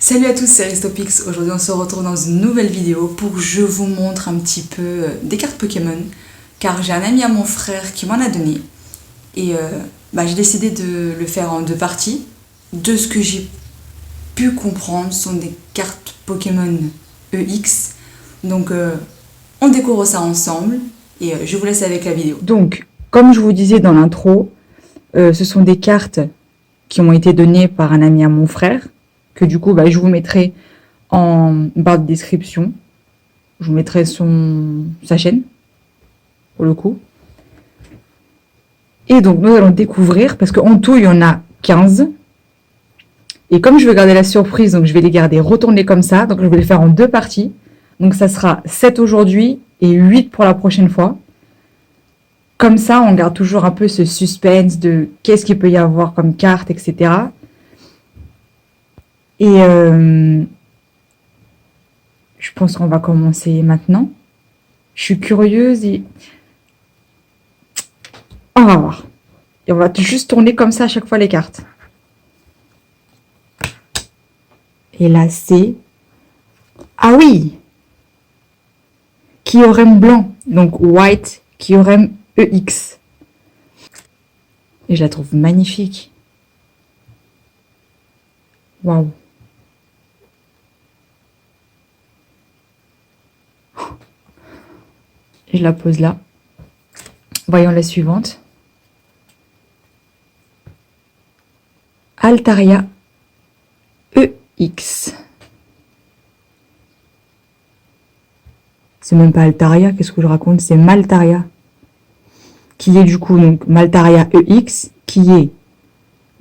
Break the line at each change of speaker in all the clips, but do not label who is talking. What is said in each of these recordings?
Salut à tous, c'est Aristopix. Aujourd'hui on se retrouve dans une nouvelle vidéo pour que je vous montre un petit peu des cartes Pokémon, car j'ai un ami à mon frère qui m'en a donné et j'ai décidé de le faire en deux parties. De ce que j'ai pu comprendre, ce sont des cartes Pokémon EX, donc on découvre ça ensemble et je vous laisse avec la vidéo. Donc, comme je vous disais dans l'intro, ce sont des cartes qui ont été données par un ami à mon frère, que du coup je vous mettrai en barre de description. Je vous mettrai sa chaîne, pour le coup. Et donc nous allons découvrir, parce qu'en tout il y en a 15. Et comme je veux garder la surprise, donc je vais les garder retournés comme ça. Donc je vais les faire en deux parties. Donc ça sera 7 aujourd'hui et 8 pour la prochaine fois. Comme ça, on garde toujours un peu ce suspense de qu'est-ce qu'il peut y avoir comme carte, etc. Et je pense qu'on va commencer maintenant. Je suis curieuse et on va voir. Et on va juste tourner comme ça à chaque fois les cartes. Et là, c'est... Ah oui! Kyurem blanc. Donc, White Kyurem EX. Et je la trouve magnifique. Waouh! Je la pose là. Voyons la suivante. Altaria EX. C'est même pas Altaria, qu'est-ce que je raconte? C'est Maltaria. Qui est du coup donc Maltaria EX, qui est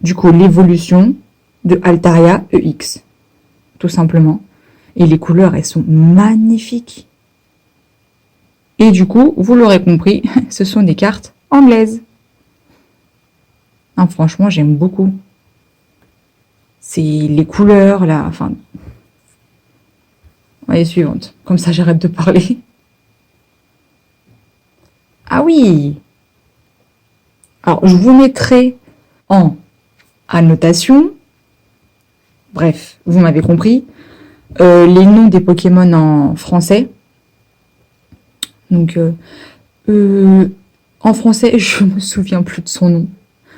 du coup l'évolution de Altaria EX. Tout simplement. Et les couleurs, elles sont magnifiques. Et du coup, vous l'aurez compris, ce sont des cartes anglaises. Non, franchement, j'aime beaucoup. C'est les couleurs, là, enfin... Allez, suivante. Comme ça, j'arrête de parler. Ah oui! Alors, je vous mettrai en annotation. Bref, vous m'avez compris. Les noms des Pokémon en français. Donc, en français, je me souviens plus de son nom.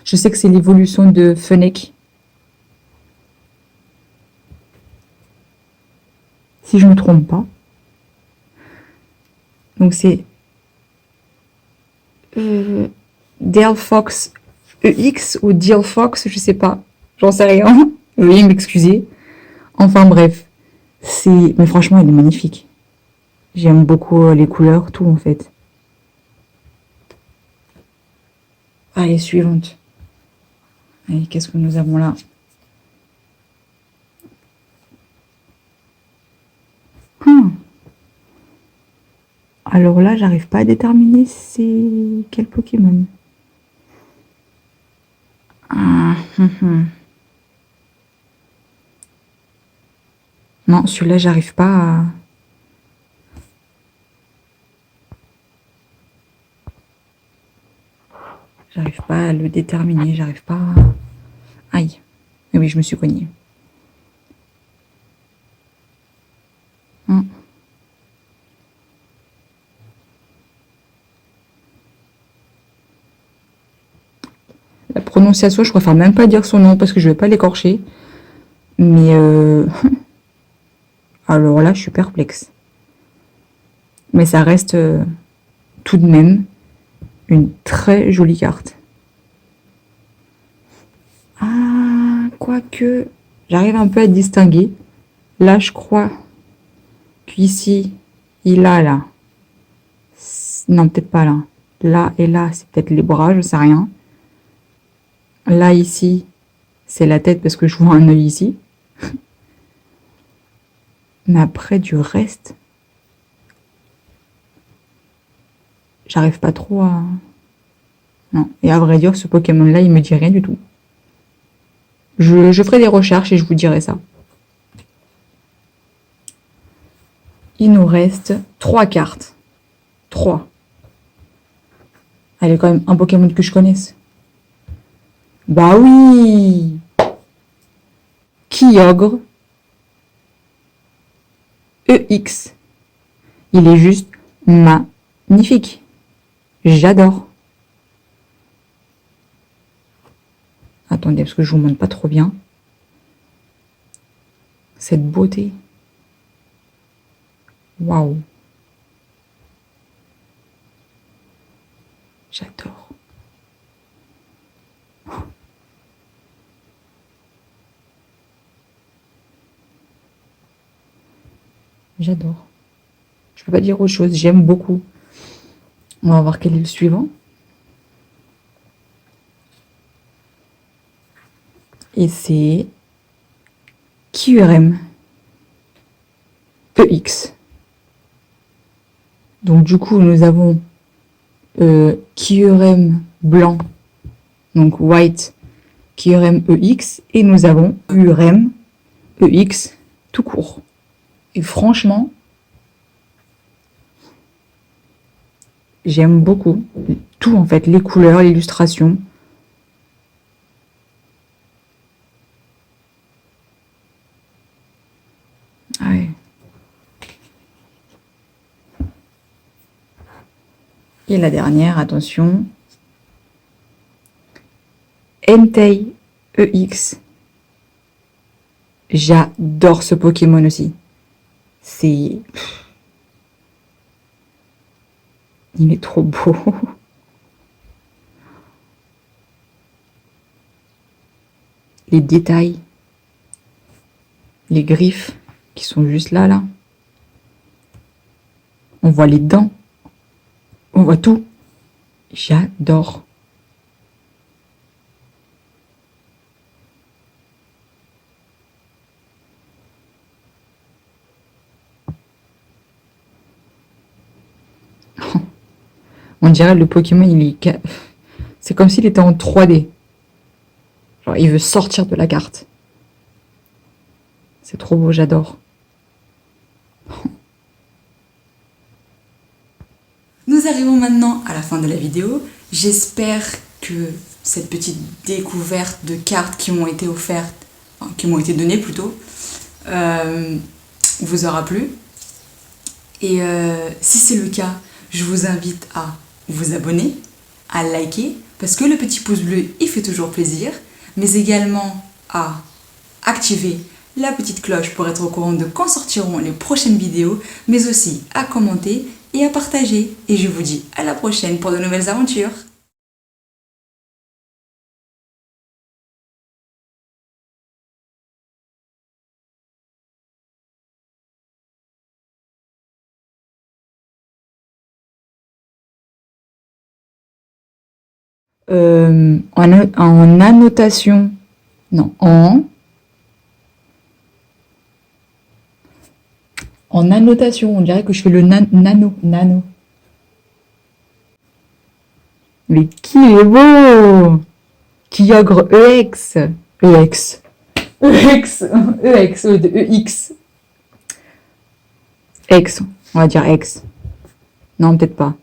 Je sais que c'est l'évolution de Fennec. Si je ne me trompe pas. Donc, c'est Delphox EX ou Delphox, je sais pas. J'en sais rien. Veuillez m'excuser. Enfin, bref. Mais franchement, elle est magnifique. J'aime beaucoup les couleurs, tout en fait. Allez, suivante. Allez, qu'est-ce que nous avons là? Alors là, j'arrive pas à déterminer c'est quel Pokémon. Non, celui-là, j'arrive pas à... J'arrive pas à le déterminer, j'arrive pas à... Aïe. Et oui, je me suis cognée. La prononciation, je préfère même pas dire son nom parce que je vais pas l'écorcher. Mais alors là, je suis perplexe. Mais ça reste tout de même une très jolie carte. Ah, quoique, j'arrive un peu à distinguer. Là, je crois qu'ici, il a là. Non, peut-être pas là. Là et là, c'est peut-être les bras, je sais rien. Là, ici, c'est la tête parce que je vois un œil ici. Mais après, du reste, j'arrive pas trop à... Non. Et à vrai dire, ce Pokémon-là, il me dit rien du tout. Je ferai des recherches et je vous dirai ça. Il nous reste 3 cartes. 3. Allez, quand même, un Pokémon que je connaisse. Bah oui! Kyogre EX. Il est juste magnifique. J'adore. Attendez, parce que je vous montre pas trop bien. Cette beauté. Waouh. J'adore. J'adore. Je peux pas dire autre chose. J'aime beaucoup. On va voir quel est le suivant. Et c'est QRM EX. Donc du coup, nous avons QRM blanc, donc white QRM EX, et nous avons QRM EX tout court. Et franchement, j'aime beaucoup tout en fait, les couleurs, l'illustration. Ouais. Et la dernière, attention. Entei EX. J'adore ce Pokémon aussi. C'est... Il est trop beau. Les détails. Les griffes qui sont juste là, là. On voit les dents. On voit tout. J'adore. On dirait le Pokémon, il est... C'est comme s'il était en 3D. Genre, il veut sortir de la carte. C'est trop beau, j'adore. Nous arrivons maintenant à la fin de la vidéo. J'espère que cette petite découverte de cartes qui m'ont été offertes, enfin, qui m'ont été données plutôt, vous aura plu. Et si c'est le cas, je vous invite à vous abonner, à liker, parce que le petit pouce bleu, il fait toujours plaisir, mais également à activer la petite cloche pour être au courant de quand sortiront les prochaines vidéos, mais aussi à commenter et à partager. Et je vous dis à la prochaine pour de nouvelles aventures. En annotation, non, en annotation, on dirait que je fais le nano. Mais qui est beau! Kyogre EX, de EX. X, on va dire X. Non, peut-être pas.